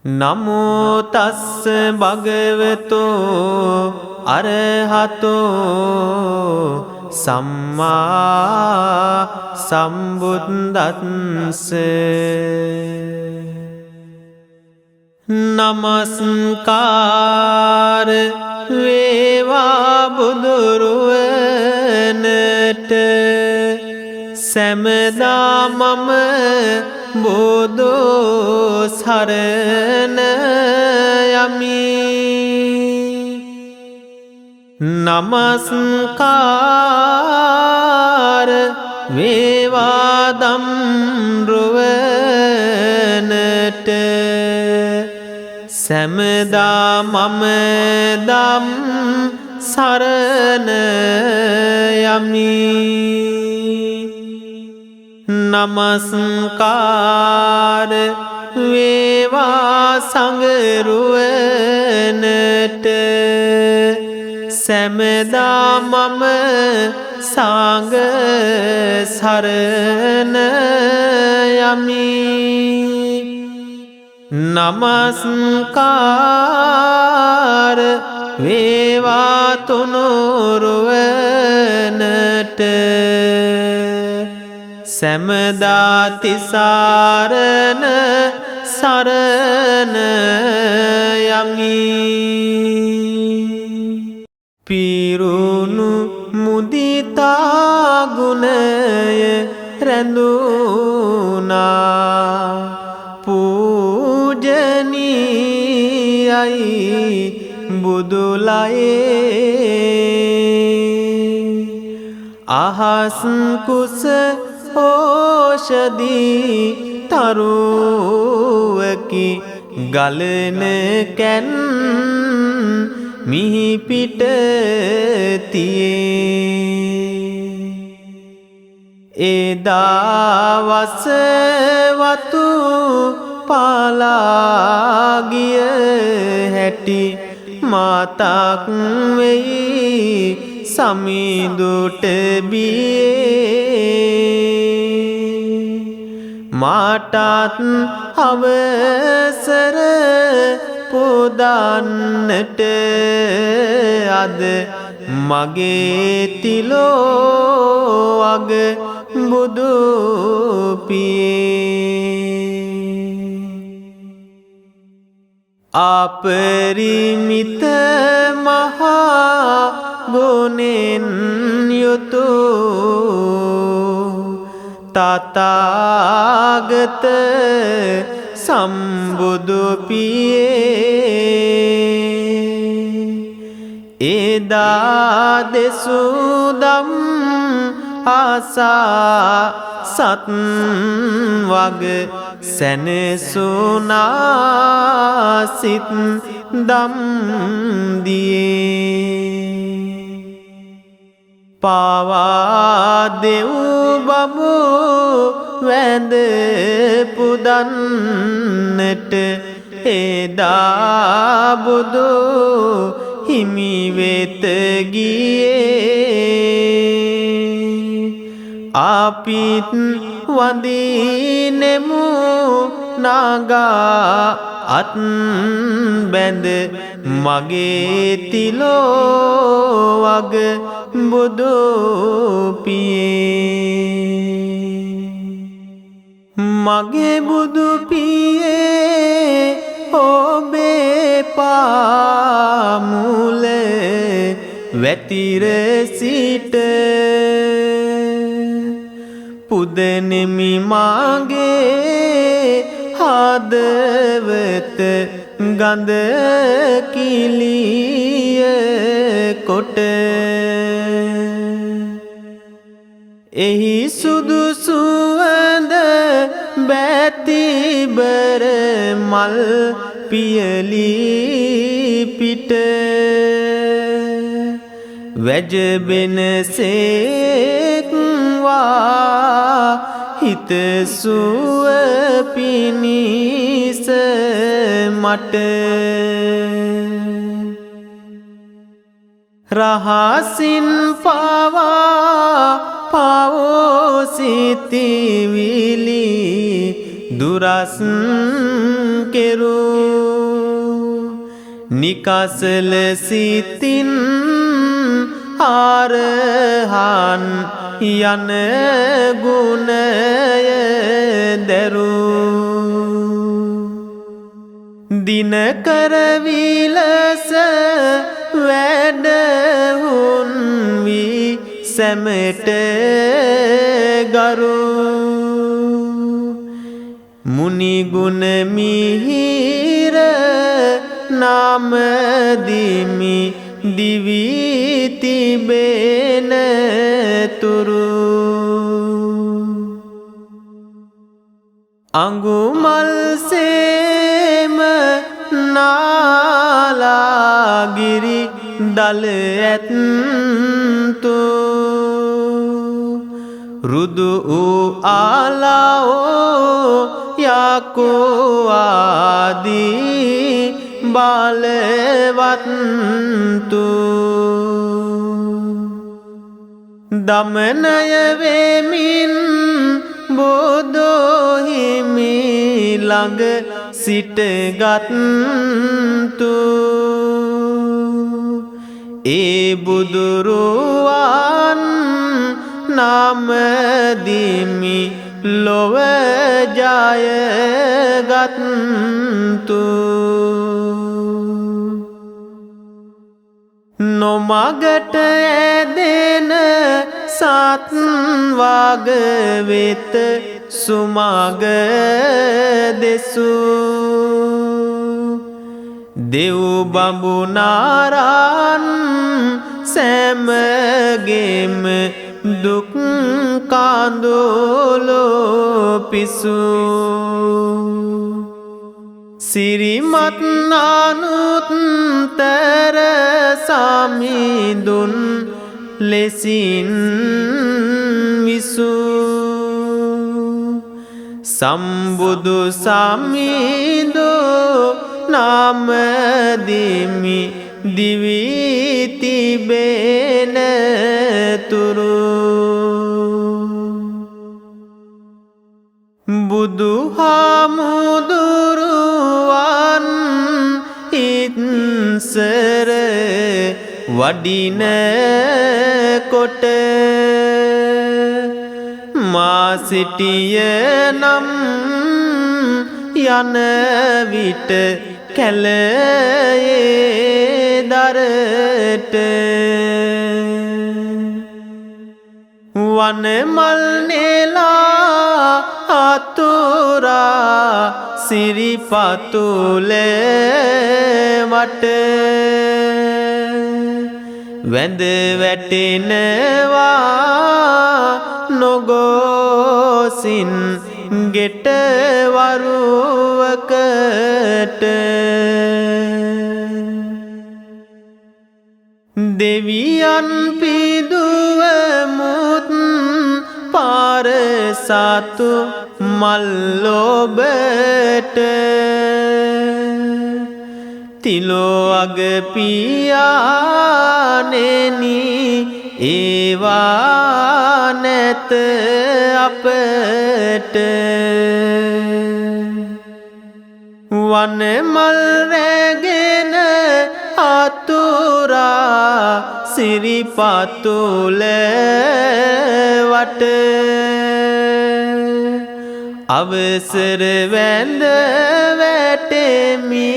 නමෝ තස්ස භගවතෝ අරහතෝ සම්මා සම්බුද්දස්ස. නමස්කාර වේවා බුදුරුවනට සැමදා මම බෝධෝ සරණ යමි. නමස්කාර වේවා දම්රුවනට සැමදා මම දම් සරණ යමි. නමස්කාර වේවා සංඝරුවනට සැමදා මම සංඝ සරණ යමි. නමස්කාර වේවා තුනුරුවනට සැමදා තිසරණ සරණ යමි. පිරුණු මුදිතා ගුණය රැඳුණා පූජනීයයි බුදුලයේ. අහස් කුස ඕෂදී තරුවකි ගලන කැන් මිහිපිට තියේ. එදා වසවතු පාලාගිය හැටි මාතක් වෙයි සමිඳුට බියේ. මාටත් අවසර පුදන්නට අද මගේ තිලෝ අග බුදු පියේ. අපරිමිත මහා ගුණෙන් යුතු තථාගත සම්බුදු පියේ. එදා දෙසුදම් ආසා සත් වග සැනසුනා සිත් දම් දියේ. පාවා දෙව් බඹු වැඳ පුදන්නට එදා බුදු හිමි වෙත ගියේ. අපිත් වඳිනෙමු නාගා අත් බැඳ මගේ තිලෝ වග බුදු පියේ. මගේ බුදු පියේ ඔබේ පාමුල වැතිර සිට පුදනෙමි මාගේ හදවත ගඳ කිලිය කොට. එහි සුදු සුවඳ බැතිබර මල් පියලි පිට වැජබෙන සේක්වා හිත සුව පිණිස මට. රහසින් පවා පවෝ සිතිවිලි දුරස් කෙරු නිකසල සිතින් ආරහන් යන ගුණය දැරු දිනකර විලස වැඩහුන් වී සැමට ගරු මුනිගුණ මිහිර නාමදිමි දිවී තිබෙන තුරු අඟුමල් සේම නාලාගිරි දල ඇත්තු රුදු වූ ආලාෝ යකෝ ආදී බලවත්තු දමනය වෙමින් බුදුහිමි ළඟ සිටගත්තු ඒ බුදුරුවන් නාමදිමි ලොව ජයගත්තු නොමගට ඇදෙන සත්වග වෙත සුමග දෙසු දෙව් බඹුනාරන් සැමගෙම දුක් කඳුලෝ පිසු සිරිමත් අනුත්තර සමිඳුන් ලෙසින් විසු සම්බුදු සමිඳු නාමදිමි දිවී තිබෙන තුරු බුදුහාමුදුරුවන් ඉත්සර වඩින කොට මා සිටිය නම් යන විට කැලයේ දරට වනමල් නෙලා අතුරා සිරිපතුල වට වැඳ වැටෙනවා නොගොසින් ගෙට වරුවකට දෙවියන් පිදුවමුත් පාරසතු මල්ලොබට තිලෝ අග පියානෙනි ඒවා නැත අපට වනමල් රැගෙන අතුරා සිරිපතුල වට අවසර වැඳ වැටෙමි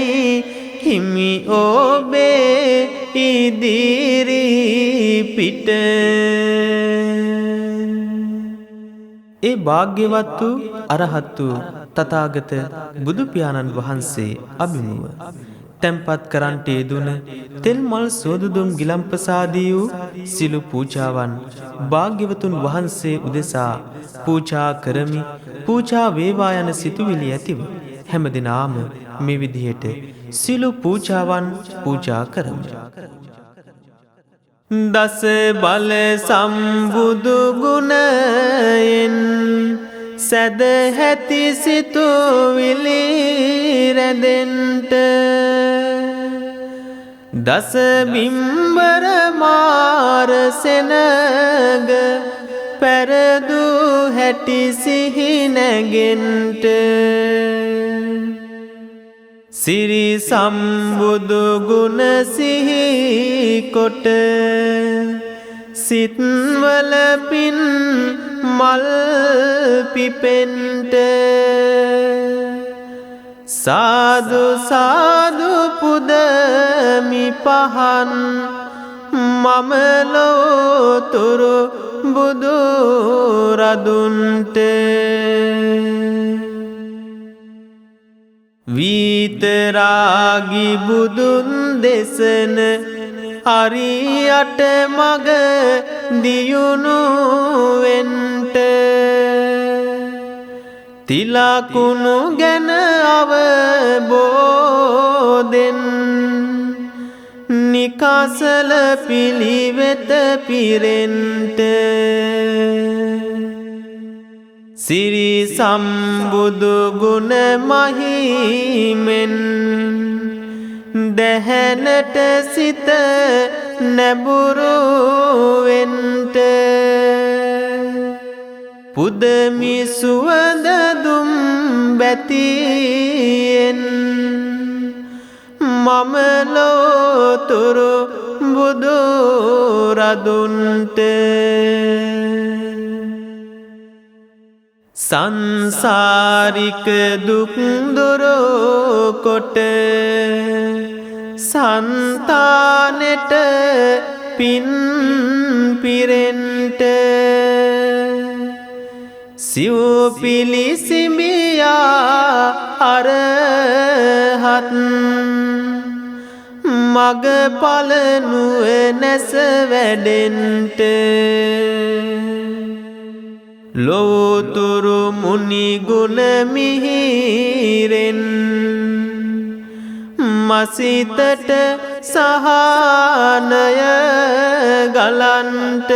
හිමි ඔබේ ඉදිරි පිට ඒ භාග්‍යවත් වූ අරහත් වූ තථාගත බුදු පියාණන් වහන්සේ අභිමුව තැන්පත් කරන්ට යෙදුන තෙල් මල් සෝදුදුම් ගිලම්පසාදී වූ සිළු පූජාවන් භාග්‍යවතුන් වහන්සේ උදෙසා පූජා කරමි. පූජා වේවා යන සිතුවිලි ඇතිව හැමදිනාම මේ විදිහට සිළු පූජාවන් පූජා කරමු. දස බල සම්බුදු ගුණයෙන් සැදැහැති සිතුවිලි රැඳෙන්ට දස බිම්බර මාර සෙනග පැරදු හැටි සිහි නැගෙන්ට සිරි සම්බුදු ගුණ සිහි කොට සිත්වල පින් මල් පිපෙන්ට සාදු සාදු පුදමි පහන් මම ලෝතුරු බුදු රදුන්ට විතරාගි බුදුන් දෙසන හරියට මග දියුණු වෙන්ට තිලකුණු ගැන අවබෝධෙන් නිකාසල පිළිවෙත පිරෙන්ට සිරි සම්බුදු ගුණ මහිමෙන් දැහැනට සිත නැඹුරු වෙන්ට පුදමි සුවඳ දුම් බැතියෙන් මම ලෝතුරු බුදු රදුන්ට සංසාරික දුක් දුරු කොට සන්තානෙට පින් පිරෙන්ට සිව් පිලිසිමියා අරහත් මග පලනුව නැස වැඩෙන්ට ලෝතුරු මුනි ගුණ මිහිරෙන් මසිතට සහනය ගලන්ට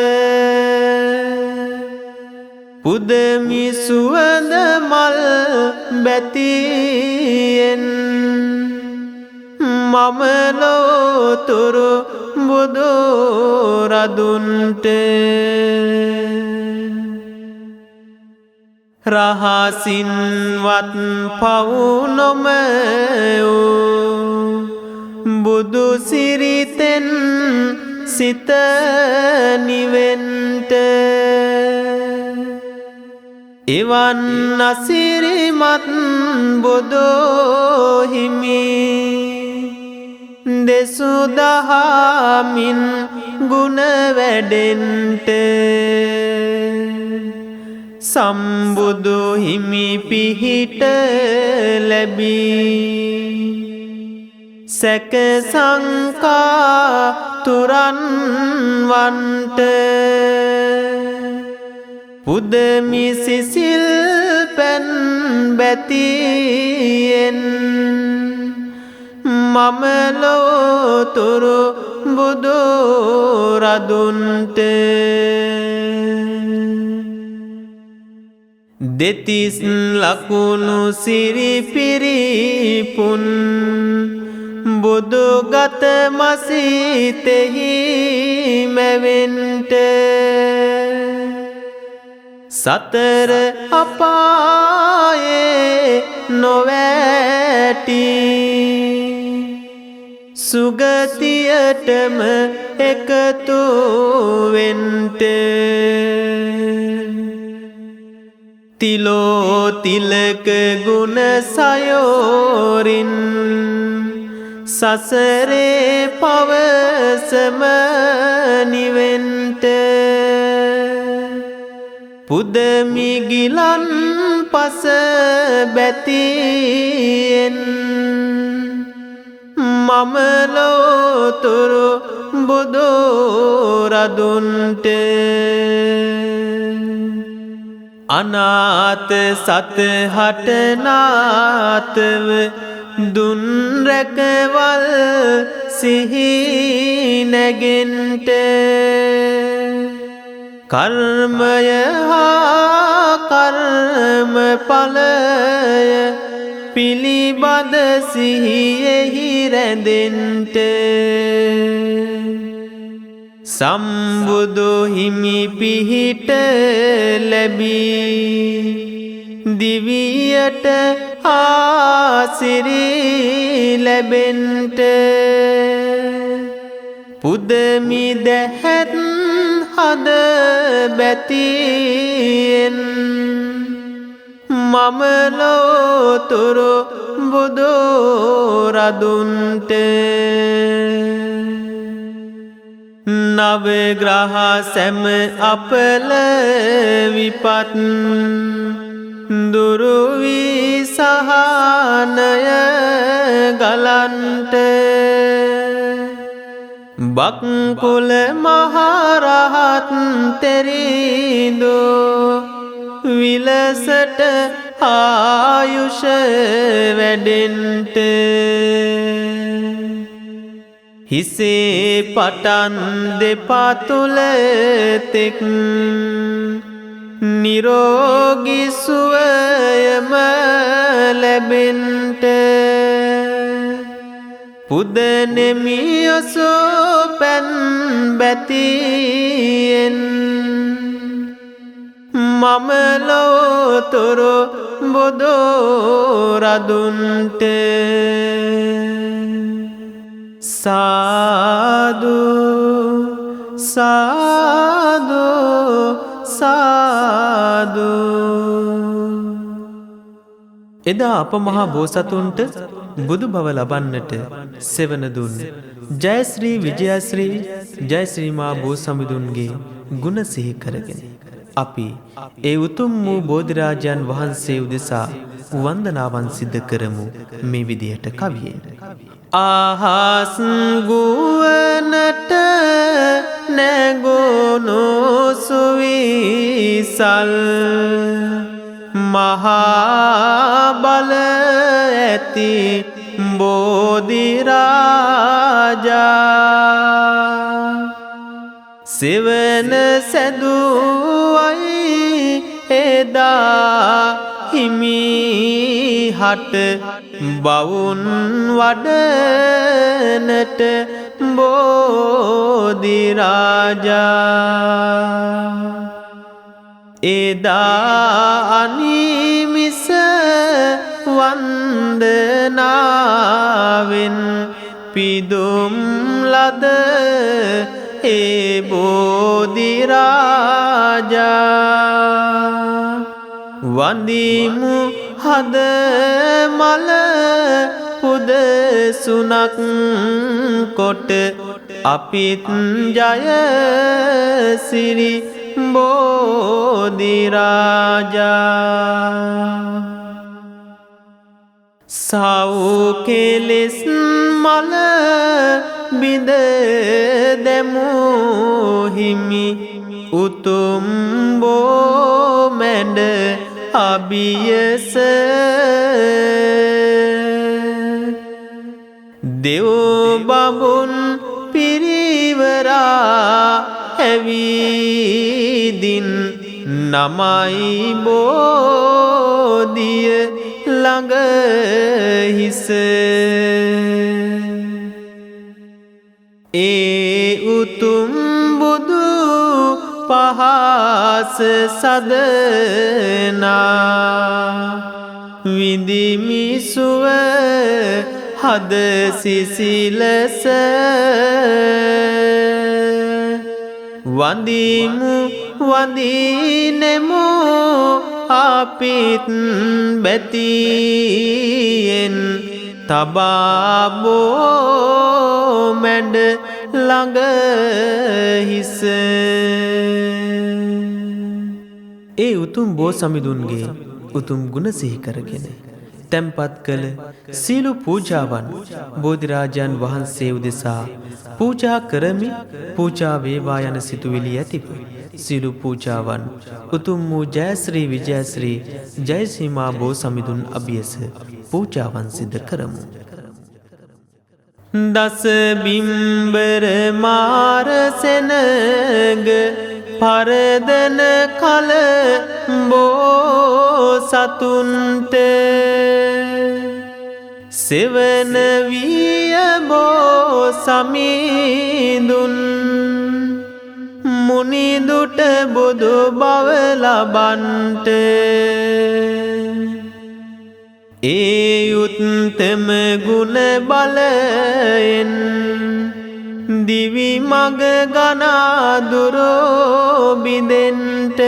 පුදමි සුවඳ මල් බැතියෙන් මම ලෝතුරු බුදු රදුන්ට රහසින්වත් පව් නොමැවූ බුදු සිරිතෙන් සිත නිවෙන්ට එවන් අසිරිමත් බොදෝ හිමි දෙසු දහමින් ගුණ වැඩෙන්ට සම්බුදු හිමි පිහිට ලැබී සැක සංකා තුරන් වන්ට පුදමි සිසිල් පැන් බැතියෙන් මම ලෝතුරු බුදු රදුන්ට දෙතිස් ලකුණු සිරිපිරිපුන් බුදු ගත මසිතෙහි මැවෙන්ට සතර අපායේ නොවැටි සුගතියටම එකතු වෙන්ට තිලෝ තිලක ගුණ සයෝරින් සසරේ පවසම නිවෙන්ට පුදමි ගිලන් පස බැතියෙන් මම ලෝතුරු බුදු රදුන්ට අනාත සත හටනාතව දුන් රැකවල් සිහි නැගෙන්ට කර්මය හා කර්ම ඵලය පිළිබඳ සිහියෙහි රැඳෙන්ට සම්බුදු හිමි පිහිට ලැබී දිවියට ආසිරි ලැබෙන්ට පුදමි දැහැත් හද බැතියෙන් මම ලෝතුරු බුදු රදුන්ට නවග්‍රහ සැම අපල විපත් දුරු වී සහනය ගලන්ට බක්කුල මහරහත් තෙරිඳු විලසට ආයුෂ වැඩෙන්ට හිසේ පටන් දෙපා තුල තෙක් නිරෝගී සුවයම ලැබෙන්ට පුදනෙමි ඔසුපැන් බැතියෙන් මම ලෝතුරු බුදු රදුන්ට සාදු සාදු සාදු. එදා අප මහා බෝසතුන්ට බුදු බව ලබන්නට සෙවන දුන් ජයශ්‍රී විජයශ්‍රී ජයශ්‍රී මා බෝසමිඳුන්ගේ ගුණ සිහි කරගෙන අපි ඒ උතුම් වූ බෝධිරාජයන් වහන්සේ උදෙසා වන්දනාවන් සිද්ධ කරමු මේ විදිහට කවියෙන්. ආහස් ගුවනට නැගුණු සුවිසල් මහා බල ඇති බෝධිරාජා සෙවන සැදුවයි එදා හිමි හට බවුන් වඩනට බෝධිරාජා එදා අනිමිස වන්දනාවෙන් පිදුම් ලද ඒ බෝධිරාජා වඳිමු හද මල පුද සුනක් කොට අපිත් ජය සිරි බෝධිරාජා සෞඛෙලෙස් මල බිඳ දෙමු හිමි උතුම් බෝ මැඩ අභියස දෙව් බඹුන් පිරිවරා ඇවිදින් නමයි බෝධිය ළඟ හිස ඒ උතුම් බුදු පහස සදනා විඳිමි සුව හද සිසිලස වඳිමු වඳිනෙමු අපිත් බැතියෙන් තබා බෝ මැඩ ළඟ හිස ඒ උතුම් බෝ සමිඳුන්ගේ උතුම් ගුණ සිහි කරගෙන තැන්පත් කළ සීලු පූජාවන් බෝධිරාජයන් වහන්සේ උදෙසා පූජා කරමි පූජා වේවා යන සිතුවිලි ඇතිව සීලු පූජාවන් උතුම් වූ ජයශ්‍රී විජයශ්‍රී ජයශ්‍රී මා බෝ සමිඳුන් අභියස පූජාවන් සිද්ධ කරමු. දස බිම්බර මාර සෙනග පරදන කල බෝ සතුන්ට සෙවන විය බෝ සමිඳුන් මුනිදුට බුදු බව ලබන්ට ඒ උත්තම ගුණ බලයෙන් දිවි මග ගනා දුරෝ බිඳෙන්ට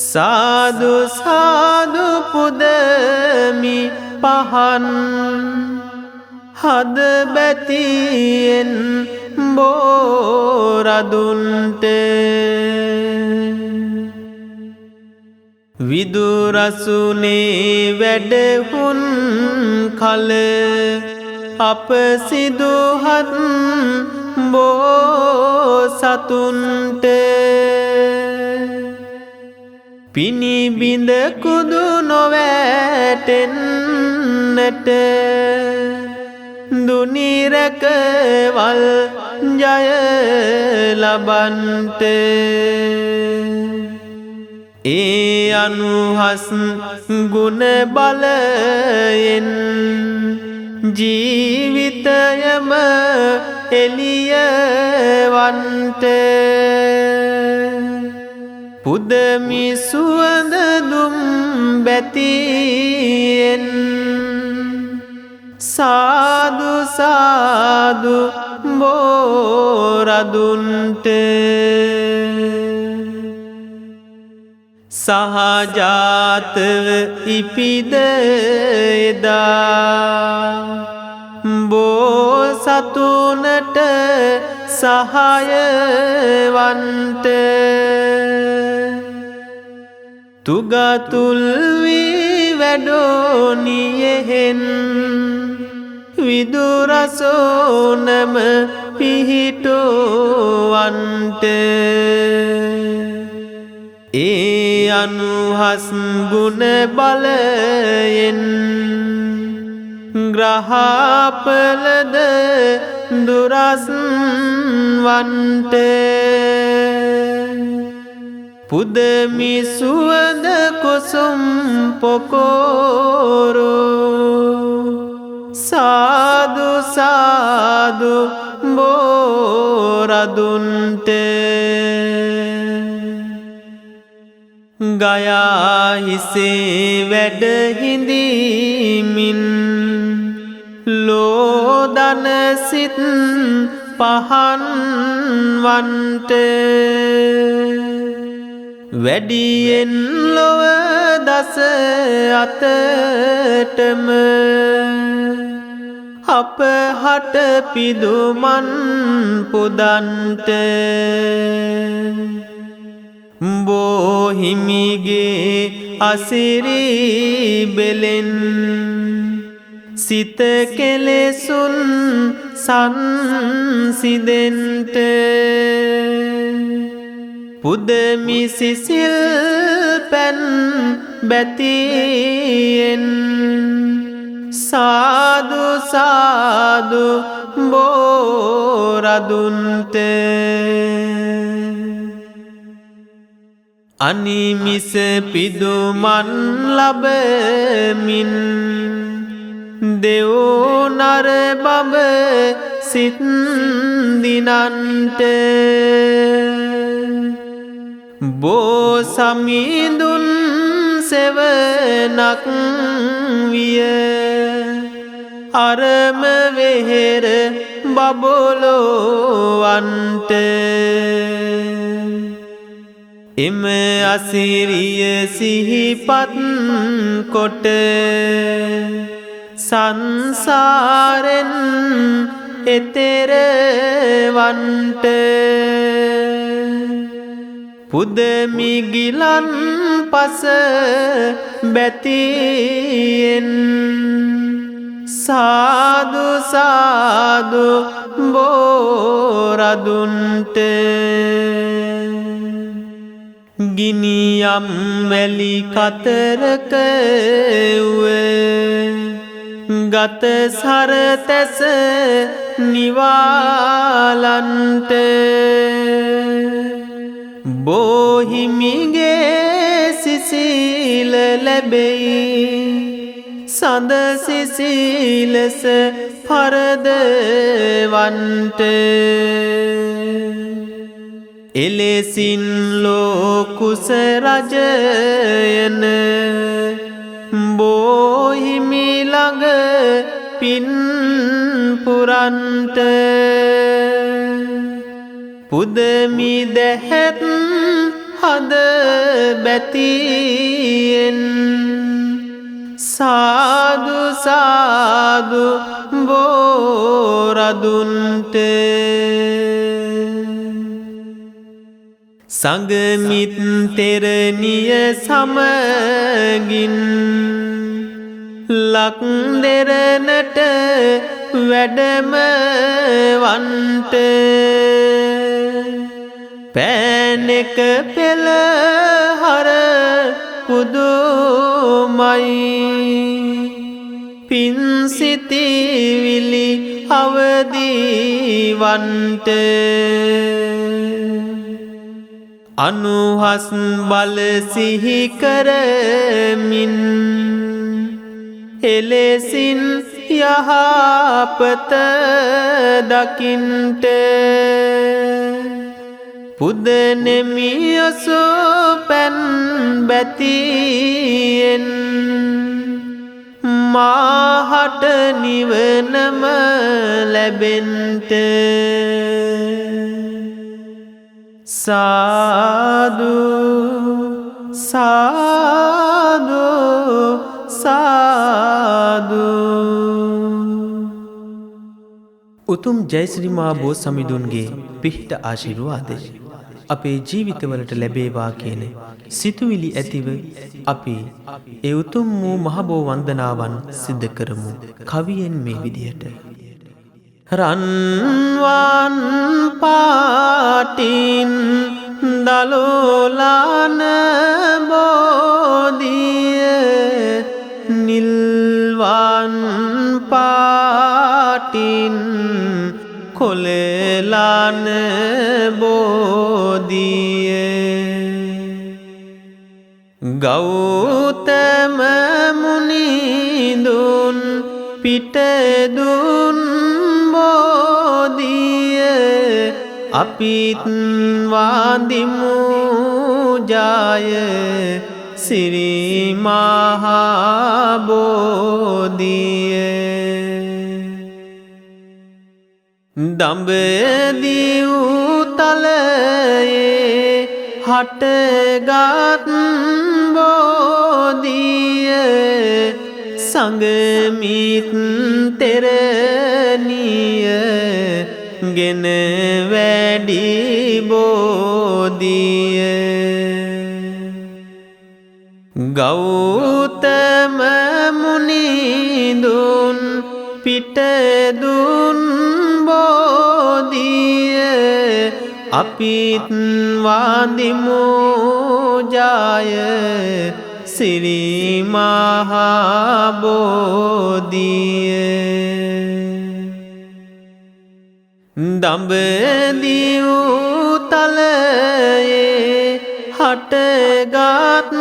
සාදු සාදු පුදමි පහන් හද බැතියෙන් බෝරදුන්ට විදුරසුනේ වැඩහුන් කල අප සිදුහත් බෝසතුන්ට පිනිබිඳ කුදු නොවැටෙන්නට දුනිරකවල් ජය ලබන්ට ඒ අනුහස් ගුණ බලයෙන් ජීවිතයම එළියවන්ට පුදමි සුවඳ දුම් බැතියෙන් සාදු සාදු බෝරදුන්ට සහජාතව ඉපිද එදා බෝසතුනට සහාය වන්ට තුගතුල් වී වැඩෝනියෙහෙන් විදුරසෝනම පිහිටුවන්ට ඒ අනුහස් ගුණ බලයෙන් ග්‍රහපලද දුරස් වන්ට පුදමි සුවඳ කුසුම් පොකෝරු සාදු සාදු බෝරදුන්ට ගයා හිසේ වැඩ හිඳිමින් ලෝදන සිත් පහන් වන්ට වැඩියෙන් ලොව දස අතටම අප හට පිදුමන් පුදන්ට බෝහිමිගේ අසිරි බෙලෙන් සිත කෙලෙසුන් සංසිදෙන්ට පුදමි සිසිල් පැන් බැතියෙන් සාදු සාදු බෝරදුන්ට අනිමිස පිදුමන් ලබමින් දෙව්නර බඹ සිත් දිනන්ට බෝසමිඳුන් සෙවනක් විය අරම වෙහෙර බබලොවන්ට එම අසිරිය සිහිපත් කොට සංසාරෙන් එතෙර වන්ට පුදමි ගිලන් පස බැතියෙන් සාදු සාදු බෝරදුන්ට ගිනියම් වැලි කතරක ගත සරතැස නිවාලන්ට බෝහිමිගේ සිසිල ලැබෙයි සඳ සිසිලස පරදවන්ට එලෙසින් ලෝකුස රජයන බෝහිමි ළඟ පින් පුරන්ට පුදමි දැහැත් හද බැතියෙන් සාදු සාදු බෝරදුන්ට සංගමිත් තෙරණිය සමගින් ලක් දෙරණට වැඩම වන්ට පෑනෙක පෙළහර පුදුමයි පින්සිතිවිලි අවදිවන්ට අනුහස් බල සිහි කරමින් එලෙසින් යහපත දකින්ට පුදනෙමි ඔසුපැන් බැතියෙන් මාහට නිවනම ලැබෙන්ට සාදු සාදු සාදු. උතුම් ජයශ්‍රී මා බෝ සමිඳුන්ගේ පිහිට ආශිර්වාදය අපේ ජීවිතවලට ලැබේවා කියන සිතුවිලි ඇතිව අපි ඒ උතුම් වූ මහ බෝ වන්දනාවන් සිද්ධ කරමු. කවියෙන් මේ විදියට රන්වන් පාටින් දලෝලාන බෝධිය නිල්වන් පාටින් කොලලාන බෝධිය ගෞතම මුනිඳුන් පිටදුන් බෝධිය අපිත් වන්දිමු ජය සිරි මහා බෝධිය දඹදිව් තලයේ හටගත් බෝධිය සංගමිත් තෙරණිය ගෙන වැඩි බෝධිය ගෞතම මුනිඳුන් පිටදුන් බෝධිය අපිත් වන්දිමු ජය සිරි මහා බෝධිය දඹදිව් තලයේ හටගත්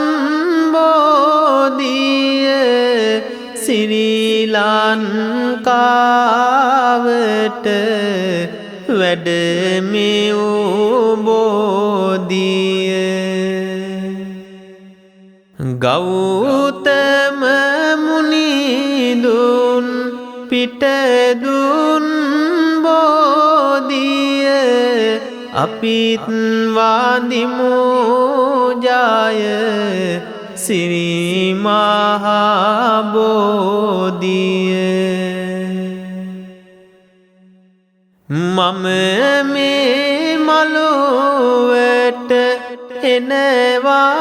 බෝධිය ශ්‍රී ලංකාවට වැඩමෙව් බෝධිය ගෞතම මුනිඳුන් පිටදුන් බෝධිය අපිත් වන්දිමු ජය සිරි මහා බෝධිය මම මේ මළුවට එනවා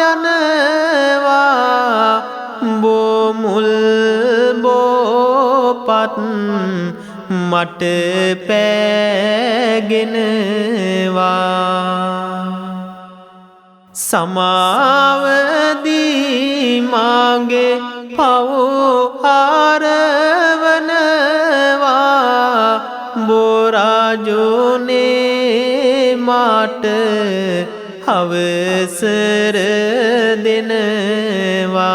යනවා බෝමුල් බෝපත් මට පෑගෙනවා සමාවදී මාගේ පව් ආරවනවා බෝරාජුනේ මට අවසර දෙනවා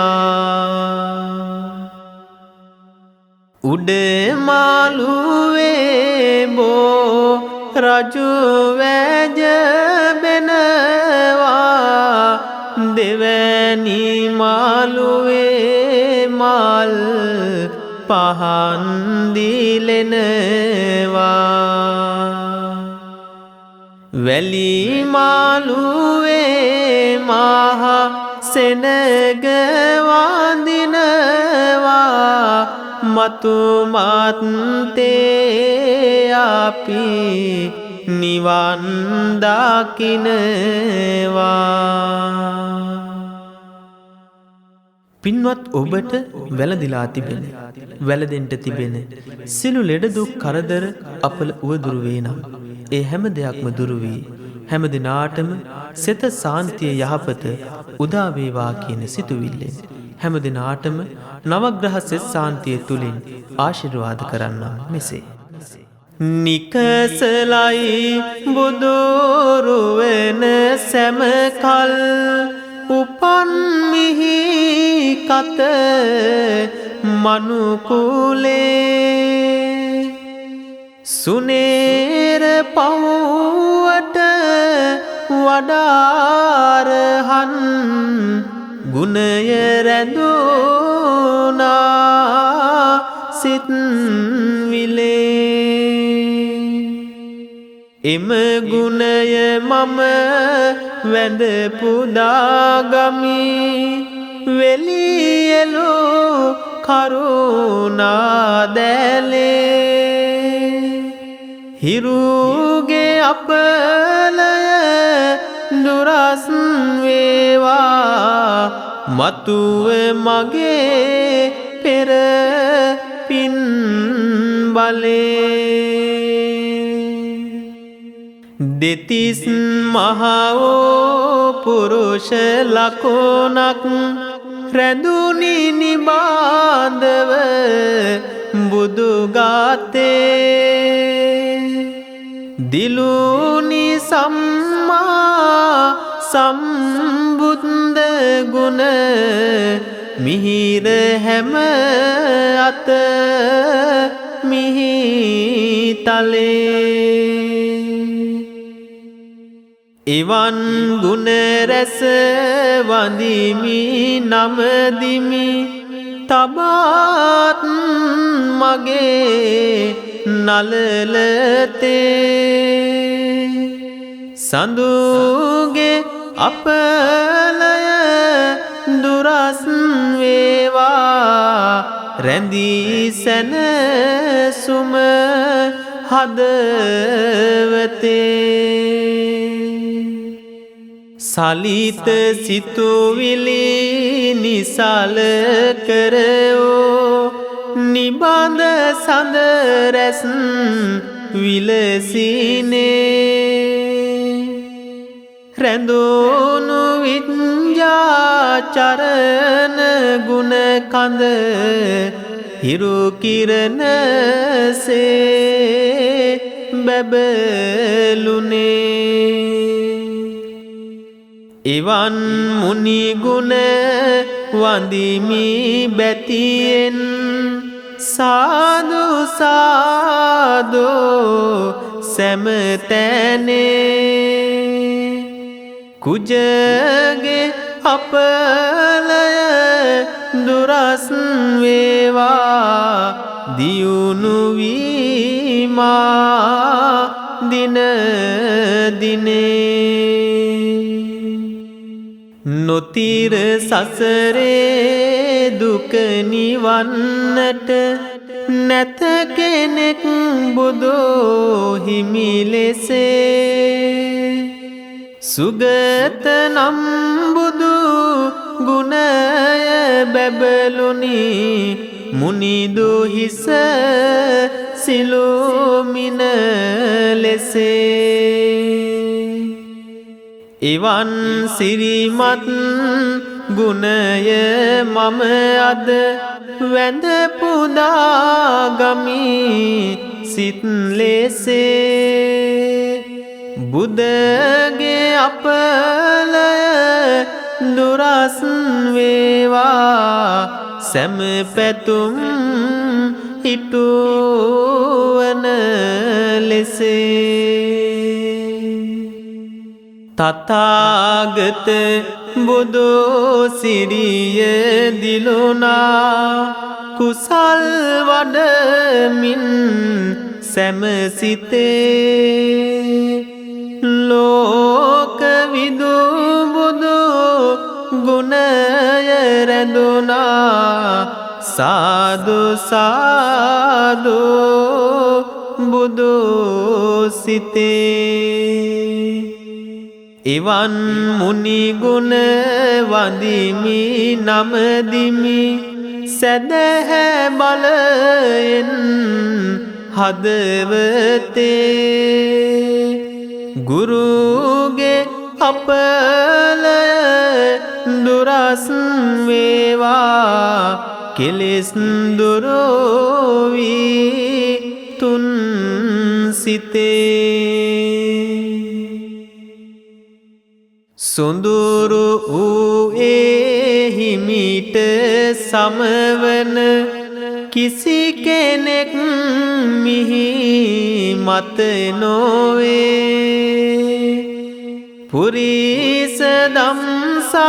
උඩ මාළුවේ බෝ රජු වැජ බෙනවා දෙවැනි මාළුවේ මල් පහන් දිලෙනවා වැලි මාළුවේ මහා සෙනග වඳිනවා මතු මත්තේ අපි නිවන් දකිනවා පින්වත් ඔබට වැළඳිලා තිබෙන වැළඳෙන්ට තිබෙන සිළු ලෙඩ දුක් කරදර අපල උවදුරු වේ නම් ඒ හැම දෙයක්ම දුරු වී හැම දිනාටම සිත සාන්තිය යහපත උදා වේවා කියන සිතුවිල්ලෙන් හැම දිනාටම නවග්‍රහ සෙත් සාන්තිය තුලින් ආශිර්වාද කරන්නම් මෙසේ නිකසලයි බුදුරු වෙන සෑමකල් උපන් මිහි කත මනුකුලේ සුනේර පවුවට වඩාරහන් ගුණය රැඳුනා සිත් විලේ එම ගුණය මම වැඳ පුදාගමි වෙලියලු කරුණා දැලේ හිරුගේ අපලය දුරස් වේවා මතුව මගේ පෙර පින් බලේ දෙතිස් මහෝ පුරුෂ ලකුණක් රැඳුනි නිබාඳව බුදුගාතේ දිලුනි සම්මා සම්බුද්ධ ගුණ මිහිර හැම අත මිහි තලේ එවන් ගුණ රැස වඳිමි නමදිමි තබාත් මගේ නලලතේ සඳුගේ අපලය දුරස් වේවා රැඳී සැනසුම හදවතේ සලිත සිතුවිලි නිසල කරෝ නිබඳ සඳ රැස් විලසිනේ රැඳුණු විඤ්ඤාචරණ ගුණ කඳ හිරු කිරණසේ බැබළුනේ එවන් මුනි ගුණ වඳිමි බැතියෙන් සාදු සාදු සෑමතැනේ කුජගේ අපලය දුරස් වේවා දියුණු වීමා දින දිනේ නොතිර සසරේ දුක නිවන්නට නැත කෙනෙක් බුදෝ හිමි ලෙසේ සුගත නම් බුදු ගුණය බැබළුනි මුනිදු හිස සිළුමින ලෙසේ එවන් සිරිමත් ගුණය මම අද වැඳ පුදාගමි සිත් ලෙසේ බුදගේ අපලය දුරස් වේවා සැම පැතුම් ඉටුවන ලෙසේ තථාගත බුදු සිරිය දිලුනා කුසල් වඩමින් සැමසිතේ ලෝක විදු බුදු ගුණය රැඳුනා සාදු සාදු බුදු සිතේ එවන් මුනි ගුණ වඳිමි නමදිමි සදහැ බලයෙන් හදවතේ ගුරුගේ අපල දුරස් වේවා කෙලෙස් දුරු වී තුන් සිතේ සොඳුරු වූ හිමිට සමවන කිසි කෙනෙක් මිහි මත නොවේ පුරිස දම්සාරති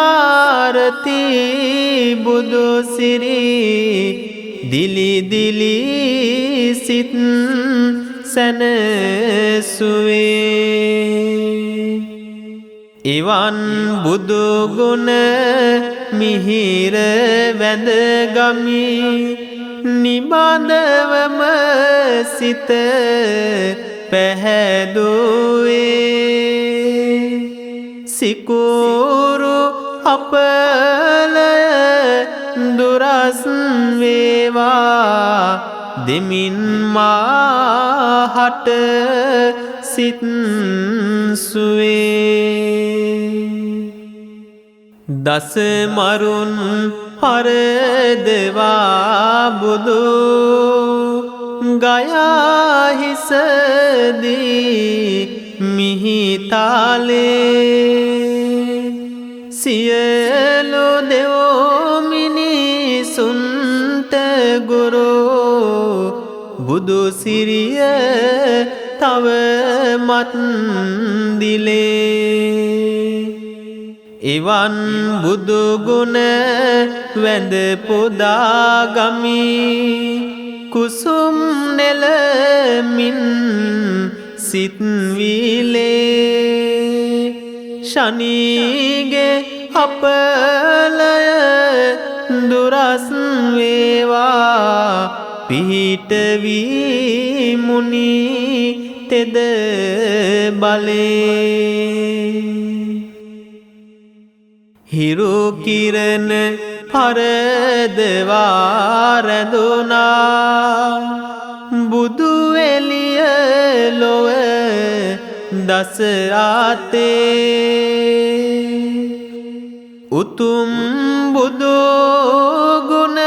බුදු සිරි දිලි දිලි සිත් සැනසුවේ එවන් බුදු ගුණ මිහිර වැඳගමි නිබඳවම සිත පැහැදුවේ සිකුරු අපල දුරස් වේවා දෙමින් මාහට සිත් සුවේ දස මරුන් පරදවා බුදු ගයා හිසදී මිහිතාලේ සියලු දෙවෝ මිනිසුන්ට ගුරු බුදු සිරිය තව මත් දිලේ එවන් බුදු ගුණ වැඳ පුදාගමි කුසුම් නෙලමින් සිත් විලේ ශනීගේ අපලය දුරස් වේවා පිහිට වී මුනි තෙද බලේ හිරු කිරණ පරදවා රැඳුනා බුදු එළිය ලොව දස ආතේ උතුම් බුදු ගුණ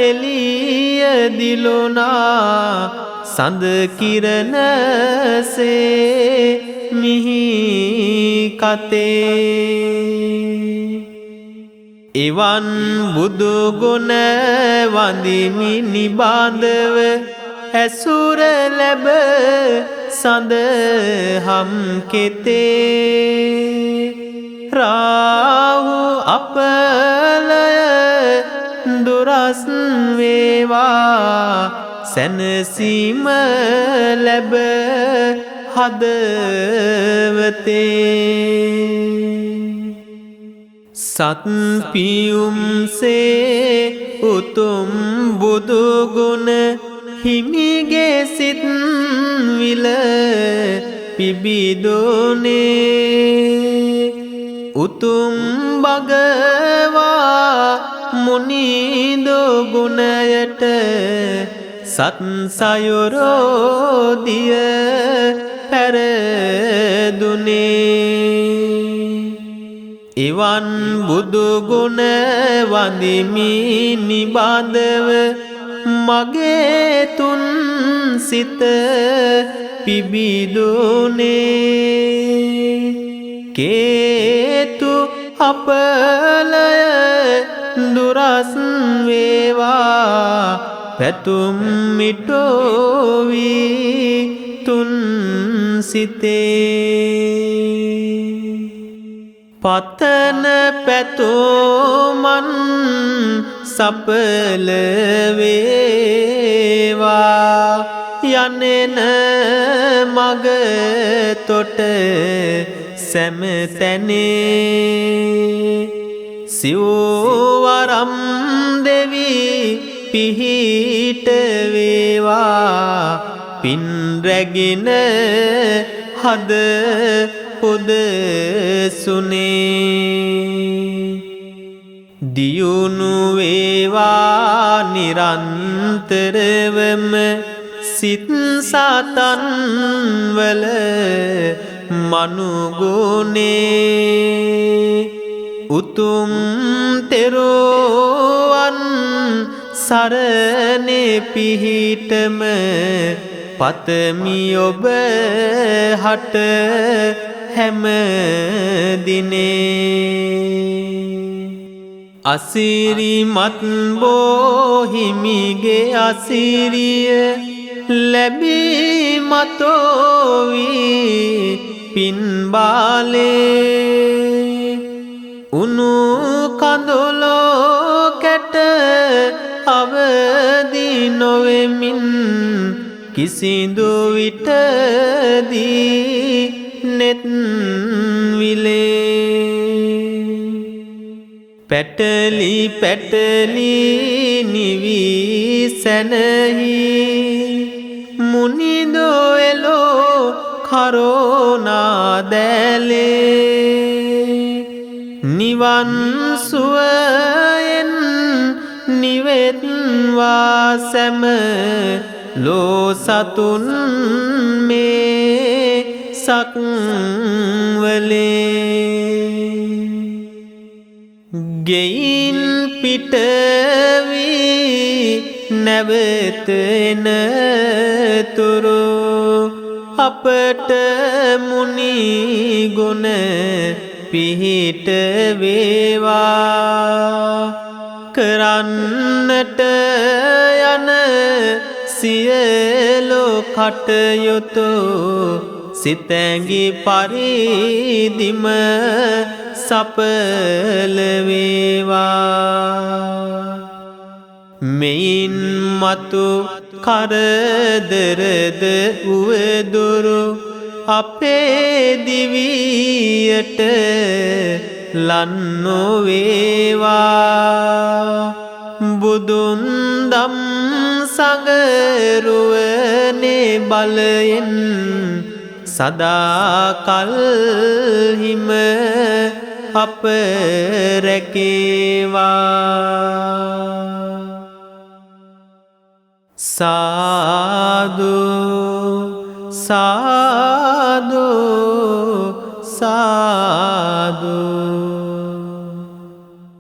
එළිය දිලුනා සඳ කිරණසේ මිහි කතේ එවන් බුදු ගුණ වඳිමි නිබඳව ඇසුර ලැබ සඳහම් කෙතේ රාහු අපලය දුරස් වේවා සැනසීම ලැබ හදවතේ සත් පියුම්සේ උතුම් බුදු ගුණ හිමිගේ සිත් විල පිබිදුනේ උතුම් භගවා මුනිදු ගුණයට සත් සයුරෝදිය පැරදුනේ එවන් බුදු ගුණ වඳිමි නිබඳව මගේ තුන් සිත පිබිදුනේ කේතු අපලය දුරස් වේවා පැතුම් මිටෝවී තුන් සිතේ පතන පැතුමන් සපල වේවා යන්නෙන මග තොට සැමතැනේ සිව්වරම් දෙවි පිහිට වේවා පින් රැගෙන හද පුදසුනේ දියුණු වේවා නිරන්තරවම සිත් සතන් වල මනුගුණේ උතුම් තෙරුවන් සරණේ පිහිටම පතමි ඔබ හට හැම දිනේ අසිරිමත් බෝහිමිගේ අසිරිය ලැබී මතෝවී පින්බාලේ උනු කඳුලෝ කැට අවදි නොවෙමින් කිසිදු විටදී නෙත් විලේ පැටලි පැටලි නිවී සැනහි මුනිදෝ එලෝ කරුණා දැලේ නිවන් සුවයෙන් නිවෙත්වා සැම ලෝ සතුන් මේ සක්වලේ ගෙයින් පිටවී නැවත එනතුරු අපට මුනි ගුණ පිහිට වේවා කරන්නට යන සියලු කටයුතු සිතැඟි පරිදිම සඵල වේවා මෙයින් මතු කරදරද උවදුරු අපේ දිවියට ලන් නොවේවා බුදුන් දම් සඟරුවනේ බලයෙන් සදාකල් හිම අප රැකේවා සාදු සාදු